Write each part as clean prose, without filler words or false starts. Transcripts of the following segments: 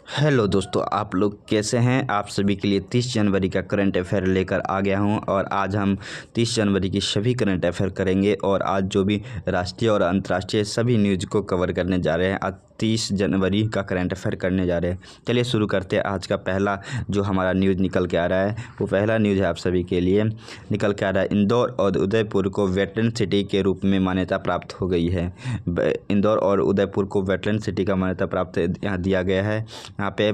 Hello दोस्तों, आप लोग कैसे हैं। आप सभी के लिए 30 जनवरी का करंट अफेयर लेकर आ गया हूं और आज हम 30 जनवरी की सभी करंट अफेयर करेंगे और आज जो भी राष्ट्रीय और अंतर्राष्ट्रीय सभी न्यूज़ को कवर करने जा रहे हैं। आज 30 जनवरी का करंट अफेयर करने जा रहे हैं। चलिए शुरू करते हैं। आज का पहला जो हमारा न्यूज़ निकल के आ रहा है वो पहला न्यूज़ है आप सभी के लिए निकल के आ रहा है। इंदौर और उदयपुर को वेटलैंड सिटी के रूप में मान्यता प्राप्त हो गई है। इंदौर और उदयपुर को वेटलैंड सिटी का मान्यता प्राप्त यहाँ दिया गया है। यहाँ पे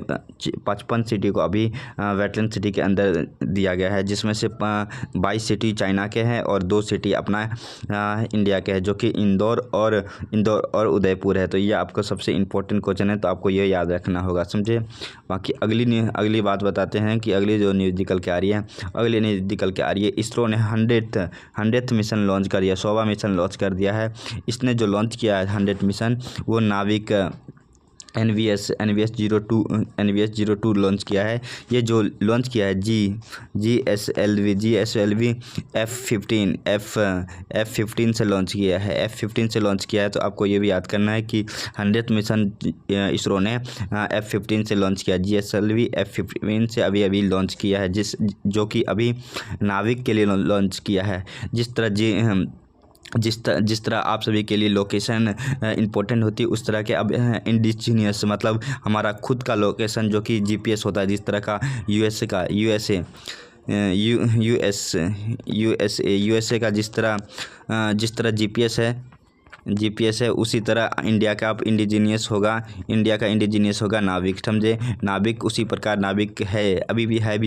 55 सिटी को अभी वेटलैंड सिटी के अंदर दिया गया है, जिसमें से 22 सिटी चाइना के हैं और 2 सिटी अपना इंडिया के हैं, जो कि इंदौर और उदयपुर है। तो ये आपको सबसे इम्पोर्टेंट क्वेश्चन है, तो आपको ये याद रखना होगा, समझे। बाकी अगली बात बताते हैं कि अगली जो न्यूज़ निकल के आ रही है, अगली न्यूज़ निकल के आ रही है। इसरो ने 100th मिशन लॉन्च कर दिया, 100वां मिशन लॉन्च कर दिया है। इसने जो लॉन्च किया है 100 मिशन, वो नाविक NVS 02 लॉन्च किया है। ये जो लॉन्च किया है GSLV F-15 से लॉन्च किया है। F-15 से लॉन्च किया है। तो आपको ये भी याद करना है कि 100th मिशन इसरो ने F-15 से लॉन्च किया। GSLV F-15 से अभी लॉन्च किया है, जो कि अभी नाविक के लिए लॉन्च किया है। जिस तरह आप सभी के लिए लोकेशन इंपॉर्टेंट होती है, उस तरह के अब इंडिजीनियस मतलब हमारा खुद का लोकेशन जो कि GPS होता है। जिस तरह का USA का जिस तरह GPS है, उसी तरह इंडिया का अब इंडिजीनियस होगा नाविक, समझे। नाविक उसी प्रकार नाविक है, अभी भी है,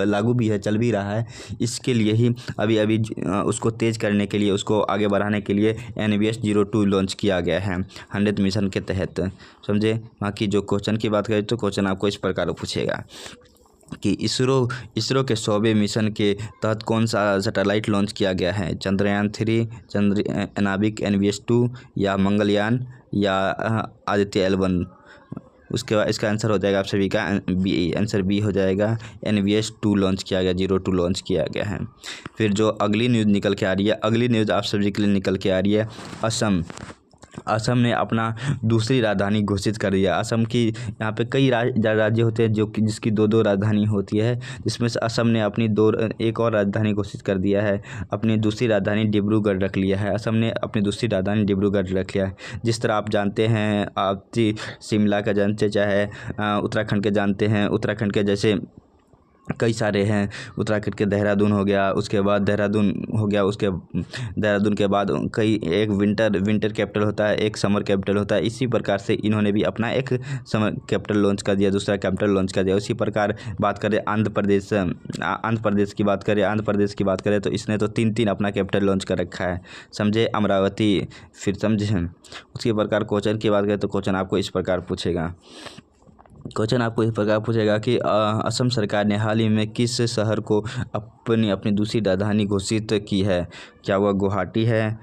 लागू भी है, चल भी रहा है। इसके लिए ही अभी उसको तेज़ करने के लिए, उसको आगे बढ़ाने के लिए NVS 02 लॉन्च किया गया है 100th मिशन के तहत, समझे। बाकी जो क्वेश्चन की बात करें तो क्वेश्चन आपको इस प्रकार पूछेगा कि इसरो के 100वें मिशन के तहत कौन सा सैटेलाइट लॉन्च किया गया है। चंद्रयान 3, नाविक NVS 2 या मंगलयान या आदित्य L1। उसके बाद इसका आंसर हो जाएगा आप सभी का आंसर बी हो जाएगा। NVS 2 लॉन्च किया गया, 02 लॉन्च किया गया है। फिर जो अगली न्यूज़ निकल के आ रही है, अगली न्यूज़ आप सभी के लिए निकल के आ रही है। असम ने अपना दूसरी राजधानी घोषित कर दिया। असम की यहाँ पे कई राज्य होते हैं जिसकी 2 राजधानी होती है, जिसमें से असम ने अपनी एक और राजधानी घोषित कर दिया है। अपनी दूसरी राजधानी डिब्रूगढ़ रख लिया है। असम ने अपनी दूसरी राजधानी डिब्रूगढ़ रख लिया है। जिस तरह आप जानते हैं, आप शिमला का जानते, चाहे उत्तराखंड के जानते हैं। उत्तराखंड के जैसे कई सारे हैं। उत्तराखंड के देहरादून हो गया, उसके बाद देहरादून के बाद एक विंटर कैपिटल होता है, एक समर कैपिटल होता है। इसी प्रकार से इन्होंने भी अपना एक समर कैपिटल लॉन्च कर दिया, दूसरा कैपिटल लॉन्च कर दिया। उसी प्रकार बात करें आंध्र प्रदेश की बात करें तो इसने तो 3 अपना कैपिटल लॉन्च कर रखा है, समझे। अमरावती, फिर समझे। उसी प्रकार क्वेश्चन की बात करें तो क्वेश्चन आपको इस प्रकार पूछेगा कि असम सरकार ने हाल ही में किस शहर को अपनी दूसरी राजधानी घोषित की है। क्या वह गुवाहाटी है,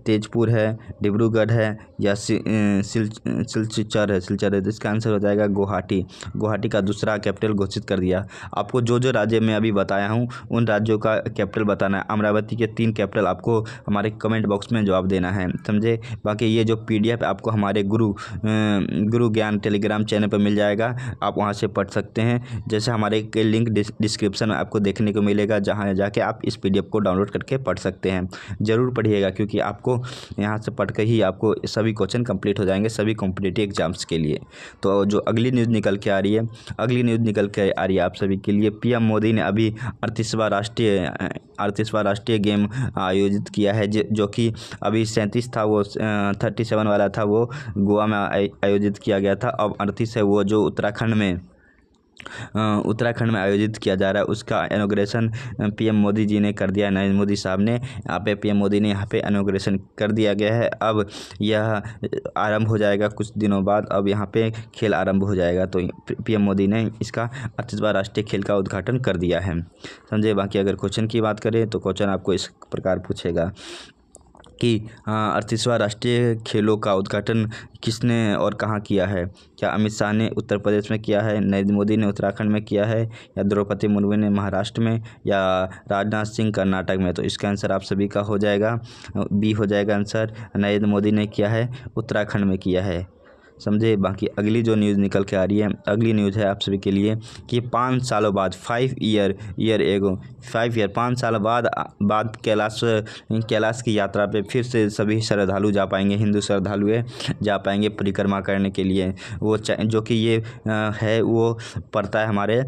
तेजपुर है, डिब्रूगढ़ है या सिलचर है। तो इसका आंसर हो जाएगा गुवाहाटी का दूसरा कैपिटल घोषित कर दिया। आपको जो राज्य मैं अभी बताया हूँ उन राज्यों का कैपिटल बताना है। अमरावती के 3 कैपिटल आपको हमारे कमेंट बॉक्स में जवाब देना है, समझे। बाकी ये जो PDF आपको हमारे गुरु ज्ञान टेलीग्राम चैनल पर मिल जाएगा, आप वहाँ से पढ़ सकते हैं। जैसे हमारे लिंक डिस्क्रिप्शन में आपको देखने को मिलेगा, जहाँ जाके आप इस PDF को डाउनलोड करके पढ़ सकते हैं। ज़रूर पढ़िएगा, क्योंकि आपको यहाँ से पढ़ कर ही आपको सभी क्वेश्चन कंप्लीट हो जाएंगे सभी कॉम्पिटिटिव एग्जाम्स के लिए। तो जो अगली न्यूज़ निकल के आ रही है आप सभी के लिए। PM मोदी ने अभी 38वां राष्ट्रीय गेम आयोजित किया है, जो कि अभी 37 था, वो 37 वाला था, वो गोवा में आयोजित किया गया था। अब 38 है, वो जो उत्तराखंड में आयोजित किया जा रहा है। उसका इनॉग्रेशन PM मोदी जी ने कर दिया, नरेंद्र मोदी साहब ने। यहाँ पे PM मोदी ने यहाँ पे इनॉग्रेशन कर दिया गया है। अब यह आरंभ हो जाएगा कुछ दिनों बाद, अब यहाँ पे खेल आरंभ हो जाएगा। तो PM मोदी ने इसका 38वां राष्ट्रीय खेल का उद्घाटन कर दिया है, समझे। बाकी अगर क्वेश्चन की बात करें तो क्वेश्चन आपको इस प्रकार पूछेगा कि 38वां राष्ट्रीय खेलों का उद्घाटन किसने और कहाँ किया है। क्या अमित शाह ने उत्तर प्रदेश में किया है, नरेंद्र मोदी ने उत्तराखंड में किया है, या द्रौपदी मुर्मू ने महाराष्ट्र में, या राजनाथ सिंह कर्नाटक में। तो इसका आंसर आप सभी का हो जाएगा बी हो जाएगा आंसर। नरेंद्र मोदी ने किया है, उत्तराखंड में किया है, समझे। बाकी अगली जो न्यूज़ निकल के आ रही है, अगली न्यूज़ है आप सभी के लिए कि 5 सालों बाद 5 साल बाद कैलाश की यात्रा पे फिर से सभी श्रद्धालु जा पाएंगे, हिंदू श्रद्धालु जा पाएंगे परिक्रमा करने के लिए। वो जो कि ये है वो पड़ता है हमारे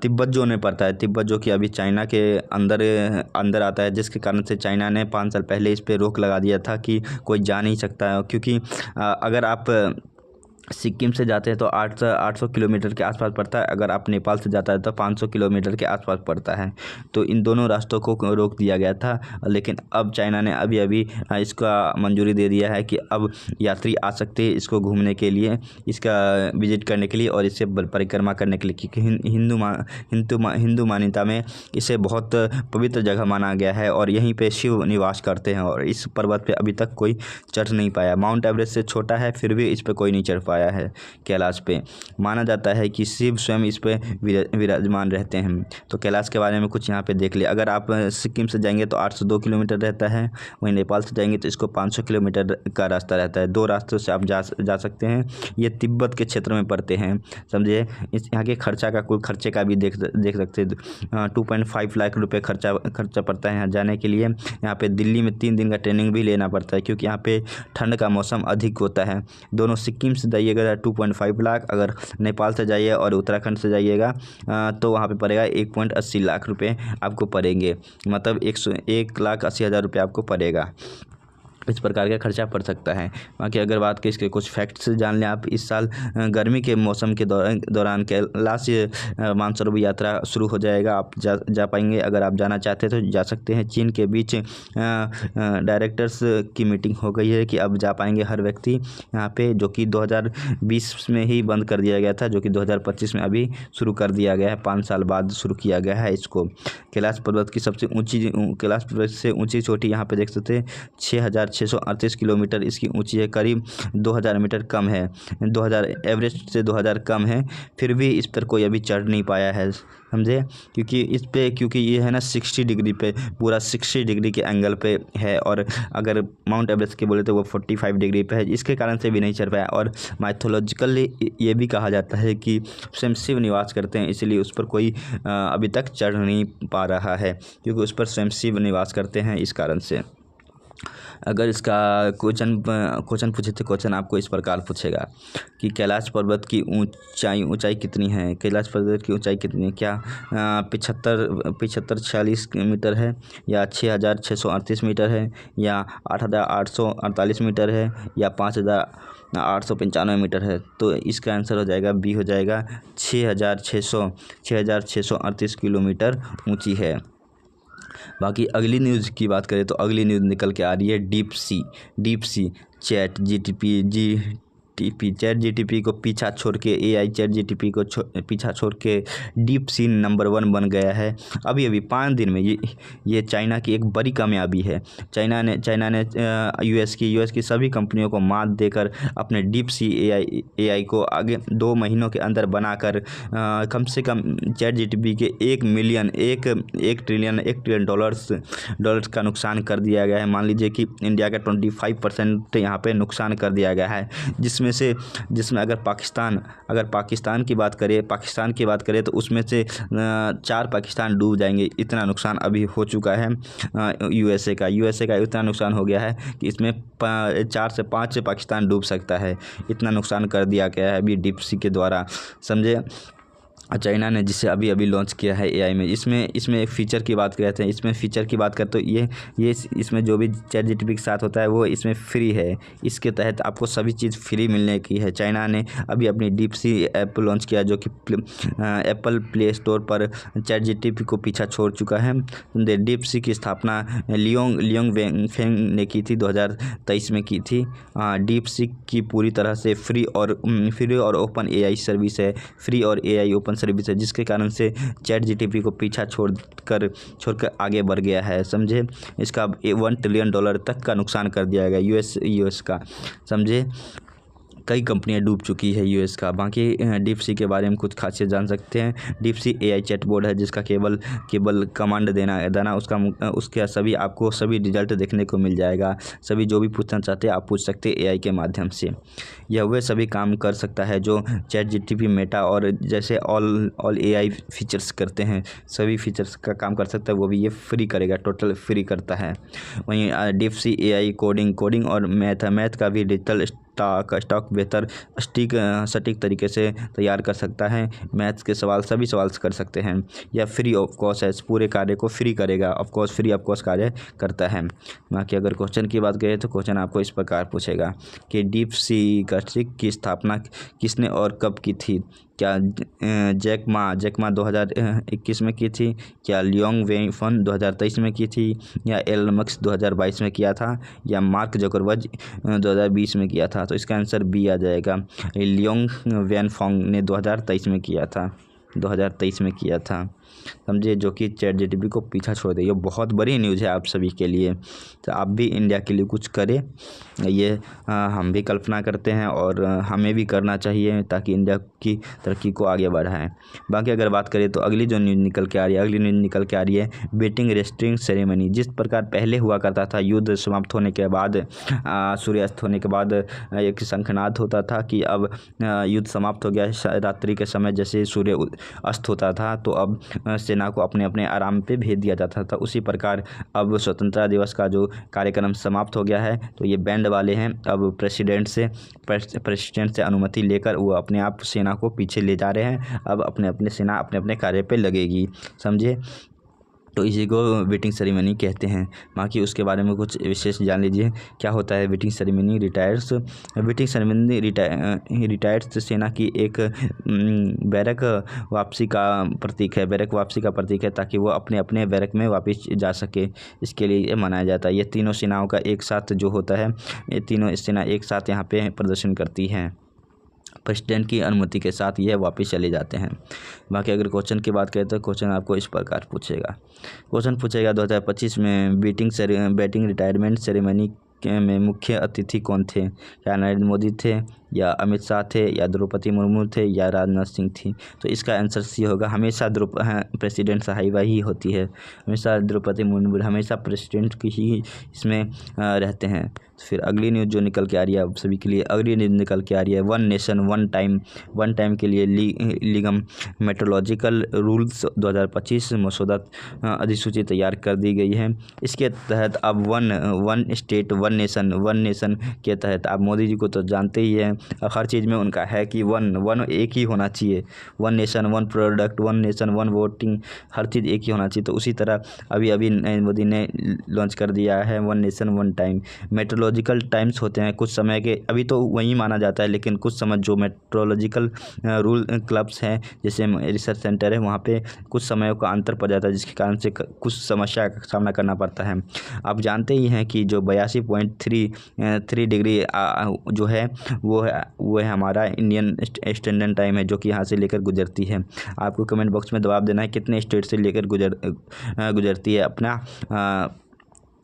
तिब्बत जोन में पड़ता है। तिब्बत जो कि अभी चाइना के अंदर आता है, जिसके कारण से चाइना ने 5 साल पहले इस पे रोक लगा दिया था कि कोई जा नहीं सकता है। क्योंकि अगर आप सिक्किम से जाते हैं तो 800 किलोमीटर के आसपास पड़ता है, अगर आप नेपाल से जाता है तो 500 किलोमीटर के आसपास पड़ता है। तो इन दोनों रास्तों को रोक दिया गया था, लेकिन अब चाइना ने अभी इसका मंजूरी दे दिया है कि अब यात्री आ सकते हैं इसको घूमने के लिए, इसका विजिट करने के लिए और इससे परिक्रमा करने के लिए। क्योंकि हिंदू मान्यता में इसे बहुत पवित्र जगह माना गया है और यहीं पर शिव निवास करते हैं और इस पर्वत पर अभी तक कोई चढ़ नहीं पाया। माउंट एवरेस्ट से छोटा है फिर भी इस पर कोई नहीं चढ़ पाया है कैलाश पे। माना जाता है कि शिव स्वयं इस पे विराजमान रहते हैं। तो कैलाश के बारे में कुछ यहाँ पे देख लिया। अगर आप सिक्किम से जाएंगे तो 802 किलोमीटर रहता है, वहीं नेपाल से जाएंगे तो इसको 500 किलोमीटर का रास्ता रहता है। 2 रास्तों से आप जा सकते हैं। ये तिब्बत के क्षेत्र में पड़ते हैं, समझे। इस यहाँ के खर्चा का कुल खर्चे का भी देख सकते हैं। 2.5 लाख रुपये खर्चा पड़ता है यहाँ जाने के लिए। यहाँ पे दिल्ली में 3 दिन का ट्रेनिंग भी लेना पड़ता है क्योंकि यहाँ पे ठंड का मौसम अधिक होता है। दोनों सिक्किम से जाइएगा 2.5 लाख, अगर नेपाल से जाइए और उत्तराखंड से जाइएगा तो वहाँ पे पड़ेगा 1.80 लाख रुपए आपको पड़ेंगे, मतलब 1,80,000 रुपये आपको पड़ेगा। इस प्रकार का खर्चा पड़ सकता है। बाकी अगर बात करें इसके कुछ फैक्ट्स जान लें आप। इस साल गर्मी के मौसम के दौरान कैलाश मानसरोवर यात्रा शुरू हो जाएगा। आप जा पाएंगे। अगर आप जाना चाहते हैं तो जा सकते हैं। चीन के बीच डायरेक्टर्स की मीटिंग हो गई है कि अब जा पाएंगे हर व्यक्ति यहाँ पे, जो कि 2020 में ही बंद कर दिया गया था, जो कि 2025 में अभी शुरू कर दिया गया है। 5 साल बाद शुरू किया गया है इसको। कैलाश पर्वत की सबसे ऊँची कैलाश पर्वत से ऊँची चोटी यहाँ पे देख सकते हैं 6,638 किलोमीटर इसकी ऊंची है, करीब 2,000 मीटर कम है। 2000 एवरेस्ट से 2,000 कम है, फिर भी इस पर कोई अभी चढ़ नहीं पाया है, समझे। क्योंकि ये है ना 60 डिग्री पे, पूरा 60 डिग्री के एंगल पे है और अगर माउंट एवरेस्ट के बोले तो वो 45 डिग्री पे है, इसके कारण से भी नहीं चढ़ पाया। और माइथोलॉजिकली ये भी कहा जाता है कि स्वयं शिव निवास करते हैं, इसलिए उस पर कोई अभी तक चढ़ नहीं पा रहा है, क्योंकि उस पर स्वयं शिव निवास करते हैं, इस कारण से। अगर इसका क्वेश्चन पूछे तो क्वेश्चन आपको इस प्रकार पूछेगा कि कैलाश पर्वत की ऊंचाई कितनी है। कैलाश पर्वत की ऊंचाई कितनी है, क्या 45 मीटर है, या 6,638 मीटर है, या 8,848 मीटर है, या 5,895 मीटर है। तो इसका आंसर हो जाएगा बी, हो जाएगा 6,638 किलोमीटर ऊँची है। बाकी अगली न्यूज़ की बात करें तो अगली न्यूज़ निकल के आ रही है डीप सी चैट जीटीपी को पीछा छोड़ के AI चैट जीटीपी को पीछा छोड़ के डीप सी नंबर 1 बन गया है। अभी 5 दिन में ये चाइना की एक बड़ी कामयाबी है। चाइना ने यूएस की सभी कंपनियों को मात देकर अपने डीप सी AI को आगे 2 महीनों के अंदर बनाकर कम से कम चैट जीटीपी के 1 ट्रिलियन डॉलर्स का नुकसान कर दिया गया है। मान लीजिए कि इंडिया का 25% यहाँ पे नुकसान कर दिया गया है, जिसमें अगर पाकिस्तान की बात करें तो उसमें से 4 पाकिस्तान डूब जाएंगे। इतना नुकसान अभी हो चुका है यूएसए का इतना नुकसान हो गया है कि इसमें 4 से 5 पाकिस्तान डूब सकता है। इतना नुकसान कर दिया गया है अभी डीप सी के द्वारा, समझे। चाइना ने जिसे अभी लॉन्च किया है AI में, इसमें एक फ़ीचर की बात करते हैं। इसमें फ़ीचर की बात करते तो ये इसमें जो भी चैट जीटीपी के साथ होता है वो इसमें फ्री है। इसके तहत आपको सभी चीज़ फ्री मिलने की है। चाइना ने अभी अपनी डीप सी ऐप लॉन्च किया, जो कि एप्पल प्ले स्टोर पर चैट जीटीपी को पीछा छोड़ चुका है। डीप सी की स्थापना लियोंग फेंग ने की थी, 2023 में की थी। डीप सी की पूरी तरह से फ्री और ओपन AI सर्विस है, फ्री और AI ओपन सर्विस है, जिसके कारण से चैट जीटीपी को पीछा छोड़कर आगे बढ़ गया है, समझे। इसका $1 ट्रिलियन तक का नुकसान कर दिया गया यूएस का, समझे। कई कंपनियां डूब चुकी है यूएस का। बाकी डीपसी के बारे में कुछ खासियत जान सकते हैं। डीपसी एआई चैटबॉट है जिसका केवल कमांड देना उसके सभी आपको सभी रिजल्ट देखने को मिल जाएगा। सभी जो भी पूछना चाहते हैं आप पूछ सकते हैं एआई के माध्यम से। यह वे सभी काम कर सकता है जो चैटजीपीटी, मेटा और जैसे ऑल एआई फीचर्स करते हैं, सभी फीचर्स का काम कर सकता है। वो भी ये फ्री करेगा, टोटल फ्री करता है। वहीं डीपसी एआई कोडिंग और मैथ का भी डिजिटल स्टॉक बेहतर सटीक तरीके से तैयार कर सकता है। मैथ्स के सभी सवाल कर सकते हैं। यह फ्री ऑफ कॉस्ट है, इस पूरे कार्य को फ्री करेगा। फ्री ऑफ कॉस्ट कार्य करता है। बाकी अगर क्वेश्चन की बात करें तो क्वेश्चन आपको इस प्रकार पूछेगा कि डीपसी की स्थापना किसने और कब की थी। क्या जैक मा 2021 में की थी, क्या लियोंग वेई फन 2023 में की थी, या एलन मस्क 2022 में किया था, या मार्क जकरबर्ग 2020 में किया था। तो इसका आंसर बी आ जाएगा। लियोंग वेनफोंग ने 2023 में किया था। समझे, जो कि चैटजीपीटी को पीछा छोड़ दे। ये बहुत बड़ी न्यूज़ है आप सभी के लिए। तो आप भी इंडिया के लिए कुछ करें, ये हम भी कल्पना करते हैं और हमें भी करना चाहिए ताकि इंडिया की तरक्की को आगे बढ़ाएं। बाकी अगर बात करें तो अगली न्यूज़ निकल के आ रही है बेटिंग रेस्टिंग सेरेमनी। जिस प्रकार पहले हुआ करता था, युद्ध समाप्त होने के बाद, सूर्यास्त होने के बाद एक शंखनाद होता था कि अब युद्ध समाप्त हो गया। रात्रि के समय जैसे सूर्य अस्त होता था तो अब सेना को अपने अपने आराम पे भेज दिया जाता था। उसी प्रकार अब स्वतंत्रता दिवस का जो कार्यक्रम समाप्त हो गया है तो ये बैंड वाले हैं अब प्रेसिडेंट से अनुमति लेकर वो अपने आप सेना को पीछे ले जा रहे हैं। अब अपने सेना अपने कार्य पे लगेगी। समझे, तो इसी को वेटिंग सेरेमनी कहते हैं। बाकी उसके बारे में कुछ विशेष जान लीजिए। क्या होता है वेटिंग सेरेमनी? रिटायर्स सेना की एक बैरक वापसी का प्रतीक है ताकि वो अपने बैरक में वापस जा सके। इसके लिए मनाया जाता है। ये तीनों सेनाओं का एक साथ जो होता है, ये तीनों सेना एक साथ यहाँ पे प्रदर्शन करती हैं। प्रेसिडेंट की अनुमति के साथ यह वापस चले जाते हैं। बाकी अगर क्वेश्चन की बात करें तो क्वेश्चन आपको इस प्रकार पूछेगा। 2025 में बैटिंग रिटायरमेंट सेरेमनी में मुख्य अतिथि कौन थे? क्या नरेंद्र मोदी थे, या अमित शाह थे, या द्रौपदी मुर्मू थे, या राजनाथ सिंह थी? तो इसका आंसर सी होगा। हमेशा प्रेसिडेंट साहिबा ही होती है। हमेशा द्रौपदी मुर्मू हमेशा प्रेसिडेंट की ही इसमें रहते हैं। फिर अगली न्यूज़ जो निकल के आ रही है आप सभी के लिए, अगली न्यूज़ निकल के आ रही है वन नेशन वन टाइम के लिए लिगम मेट्रोलॉजिकल रूल्स 2025 मसौदा अधिसूची तैयार कर दी गई है। इसके तहत अब वन स्टेट वन नेशन के तहत आप मोदी जी को तो जानते ही हैं, हर चीज़ में उनका है कि वन एक ही होना चाहिए। One nation one product, one nation one voting, हर चीज़ एक ही होना चाहिए। तो उसी तरह अभी नरेंद्र मोदी ने लॉन्च कर दिया है one nation one time. Metrological times होते हैं कुछ समय के, अभी तो वही माना जाता है, लेकिन कुछ समय जो मेट्रोलॉजिकल रूल क्लब्स हैं जैसे रिसर्च सेंटर है वहाँ पे कुछ समयों का अंतर पड़ जाता है, जिसके कारण से कुछ समस्या का सामना करना पड़ता है। आप जानते ही हैं कि जो 82.3 डिग्री जो है वो है हमारा इंडियन स्टैंडर्ड टाइम है, जो कि यहाँ से लेकर गुजरती है। आपको कमेंट बॉक्स में जवाब देना है कितने स्टेट से लेकर गुजरती है अपना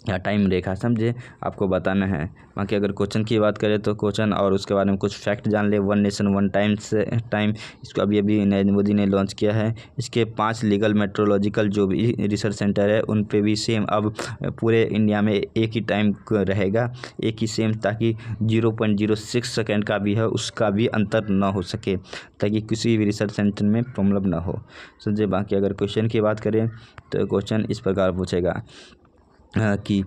या टाइम रेखा। समझे, आपको बताना है। बाकी अगर क्वेश्चन की बात करें तो क्वेश्चन और उसके बारे में कुछ फैक्ट जान ले। वन नेशन वन टाइम इसको अभी नरेंद्र मोदी ने लॉन्च किया है। इसके 5 लीगल मेट्रोलॉजिकल जो भी रिसर्च सेंटर है उन पे भी सेम अब पूरे इंडिया में एक ही टाइम रहेगा, एक ही सेम, ताकि 0.06 सेकेंड का भी है उसका भी अंतर ना हो सके, ताकि किसी भी रिसर्च सेंटर में प्रॉब्लम ना हो। समझे। बाकी अगर क्वेश्चन की बात करें तो क्वेश्चन इस प्रकार पूछेगा कि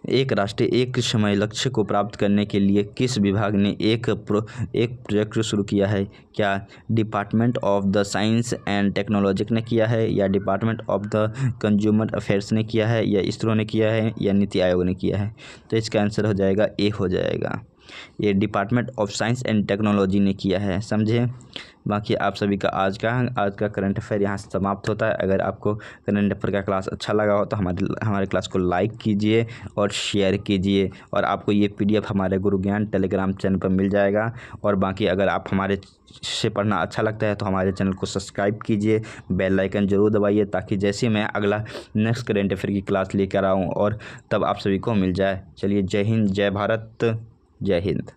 एक राष्ट्र एक समय लक्ष्य को प्राप्त करने के लिए किस विभाग ने एक प्रोजेक्ट शुरू किया है? क्या department of the science and technology ने किया है, या department of the consumer affairs ने किया है, या इसरो ने किया है, या नीति आयोग ने किया है? तो इसका आंसर हो जाएगा ए हो जाएगा। ये department of science and technology ने किया है। समझे। बाकी आप सभी का आज का करंट अफेयर यहाँ से समाप्त होता है। अगर आपको करंट अफेयर का क्लास अच्छा लगा हो तो हमारे क्लास को लाइक कीजिए और शेयर कीजिए, और आपको ये PDF हमारे गुरु ज्ञान टेलीग्राम चैनल पर मिल जाएगा। और बाकी अगर आप हमारे से पढ़ना अच्छा लगता है तो हमारे चैनल को सब्सक्राइब कीजिए, बेल आइकन जरूर दबाइए, ताकि जैसे मैं अगला नेक्स्ट करंट अफेयर की क्लास लेकर आऊँ और तब आप सभी को मिल जाए। चलिए, जय हिंद, जय भारत, जय हिंद।